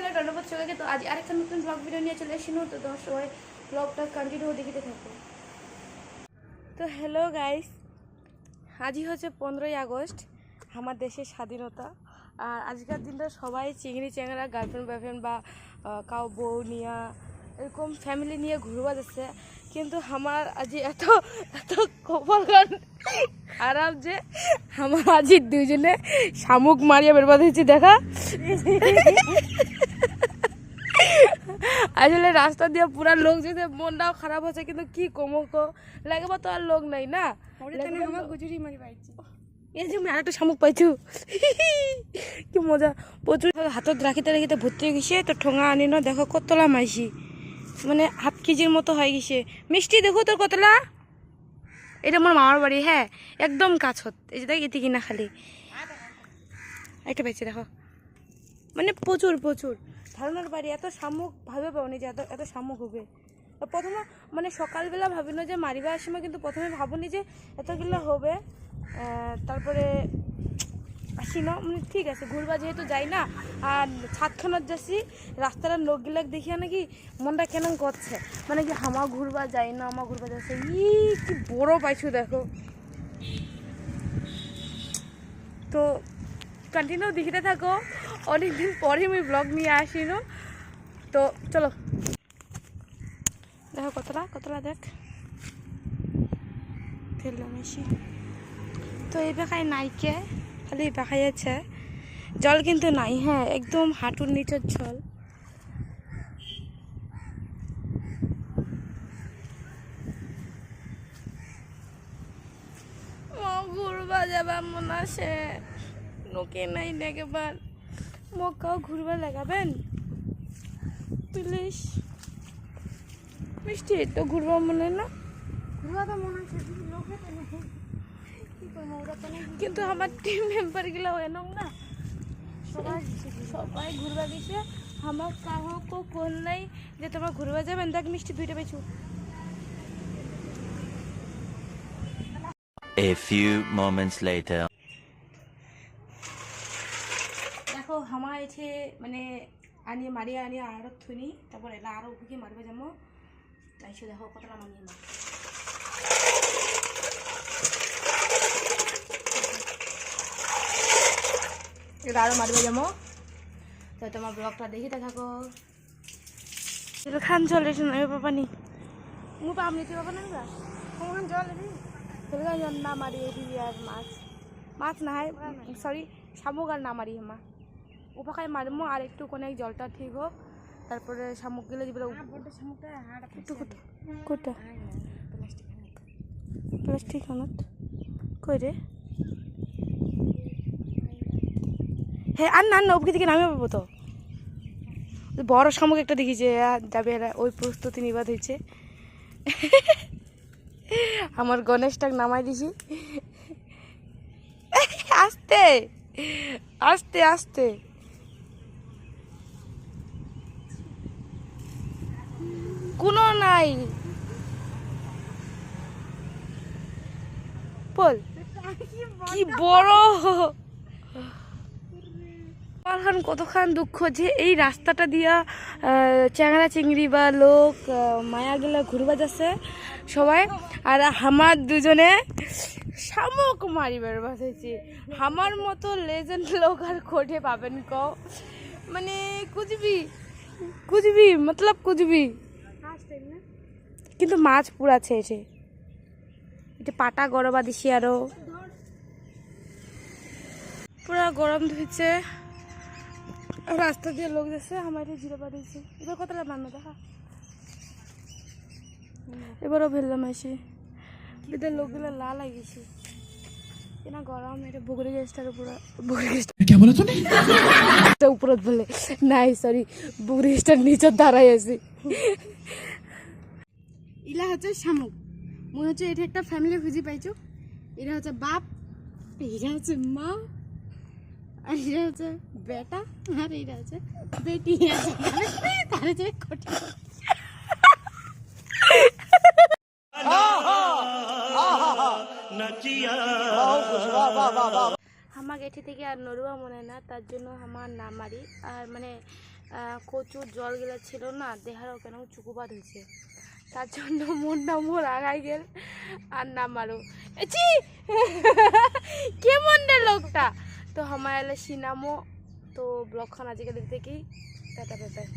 সকালে ধন্যবাদ সবাইকে। তো আজ আরেকটা নতুন ব্লগ ভিডিও নিয়ে চলে এসেছি। তো তোমার সবাই ব্লগটা কন্টিনিউ দেখতে থাকো। তো হ্যালো গাইস, আজই হচ্ছে 15ই আগস্ট, আমার দেশের স্বাধীনতা। আর আজকের দিনটা সবাই চিংড়ি চ্যাংড়া গার্লফ্রেন্ড বয়ফ্রেন্ড বা কাউ বউ নিয়ে এরকম ফ্যামিলি নিয়ে ঘুরবা যাচ্ছে। কিন্তু আমার আজ এত এত কপাল খারাপ যে আমার আজ দুইজনে শামুক মারিয়া বেরবাদ হয়েছি। দেখা আসলে রাস্তা দিয়ে পুরা লোক যেতে মনটাও খারাপ হচ্ছে, কিন্তু কি কমো লাগবে তো আর লোক নাই না। গুজুরি মারি পাইছি, এই যে আমি আরেকটা শামুক পাইছু, কি মজা। প্রচুর হাতত রাখিতে রাখিতে ভর্তি হয়ে গেছে। তো ঠোঙা আনি না, দেখো কতলা মাইছি, মানে হাফ কেজির মতো হয়ে গেছে। মিষ্টি দেখো তোর কতলা। এটা আমার মামার বাড়ি, হ্যাঁ একদম কাছত। এই যে দেখ এতে কিনা খালি একটা পাইছে, দেখো মানে প্রচুর প্রচুর। ধারণার বাড়ি এত শামুক ভাবে পাওনি যে এত এত শামুক হবে। প্রথমে মানে সকালবেলা ভাবিনি যে মারিবার সময়, কিন্তু প্রথমে ভাবনি যে এতগুলো হবে। তারপরে আসি না, মানে ঠিক আছে ঘুরবা যেহেতু যাই না, আর ছাদখানার যাচ্ছি রাস্তার লোকগুলাক দেখিয়া নাকি মনটা কেমন করছে, মানে কি হামা ঘুরবা যাই না, আমার ঘুরবা যাচ্ছে। কি বড় পাইছু দেখো। তো কন্টিনিউ দেখিতে থাকো, অনেকদিন পরে আমি ব্লগ নিয়ে আসি না। তো চলো দেখো কতলা কতলা, দেখ ফেললাম এসি। তো এই বেখায় নাইকে, খালি বেখাই আছে, জল কিন্তু নাই, হ্যাঁ একদম হাঁটুর নিচের জল। ঘুরবা যাবা মনে আছে, লোকে নাই দেখবার, মকাও ঘুরবা লাগাবেন প্লিজ। মিষ্টি তো ঘুরবা মনে না, ঘুরবা তো মনে আছে, কিন্তু আমার টিম মেম্বার গুলা হয় না, সবাই ঘুরবা গেছে। আমার কাউকে কোন নাই যে তোমার ঘুরবা যাবেন। দেখ মিষ্টি দুইটা পেয়েছু। A few moments later. দেখো হামা এসে মানে আনিয়ে মারিয়া আনিয়ে আরো থুনি, তারপর এলা আরো উঠে মারবে যাবো। তাইছো দেখো কতটা মানিয়ে মার, এটা আরো মারবে যাবো। তো তোমার ব্লগটা দেখিতে থাকো। খান জল এসে নয় বাবা নি মু পাম নিতে বাবা না জল জল না মারি আর মাছ মাছ না হয়, সরি শামুক আর না মারি মা উপাখায় মারমো। আর একটু কোনে জলটা ঠিক হোক, তারপরে শামুক গেলে যেগুলো কোটা প্লাস্টিক খানত কই রে। হ্যাঁ আর না না ওপকে থেকে নামে পাবো তো। বড় শামুক একটা দেখিছে যাবে, ওই প্রস্তুতি নিবাদ হয়েছে। আমার গণেশটাকে নামাই দিছি, আস্তে আস্তে আস্তে। কোনো নাই বল, কি বড়। আমার কতখান দুঃখ যে এই রাস্তাটা দিয়া চ্যাংড়া চিংড়ি বা লোক মায়াগুলা ঘুরবা যাচ্ছে সবাই, আর আমার দুজনে শামুক মারিবার বাঁচাইছি। আমার মতো লেজেন্ড লোক আর কোঠে পাবেন ক, মানে কুচবি কুচবি মতলব কুচবি, কিন্তু মাছ পুরাছে এসে। এটা পাটা গরবা দিছি, আরো পুরা গরম ধুইছে। রাস্তা দিয়ে লোক যাচ্ছে, আমার জিরে পাঠিয়েছে। এবার কতটা মান্য দেখা, এবারও ফেললাম এসে বিদের লোকগুলো লাল লাগিয়েছে কেনা গরম। এটা বগুড়ি গ্যাসটার উপরে, বগুড়ি গ্যাসটা উপরে বলে নাই, সরি বগুড়ি গ্যাসটার নিচে দাঁড়াই আছে। ইলা হচ্ছে শামুক, মনে হচ্ছে এটা একটা ফ্যামিলি খুঁজে পাইছো। এটা হচ্ছে বাপ, এটা হচ্ছে মা, আর এটা হচ্ছে বেটা, আর এটা হচ্ছে বেটি। আমাকে এটি থেকে আর নড়ুয়া মনে না, তার জন্য আমার না মারি। আর মানে কচুর জল গেলে ছিল না দেহারও কেন চুকুবাদ হয়েছে তার জন্য মনটা মোর আগাই গেল আর না মারো এচি কেমন রে লোকটা তো আমার এলে সিনামো তো ব্লগখান আজকে দেখতে কি টাটা বাই বাই।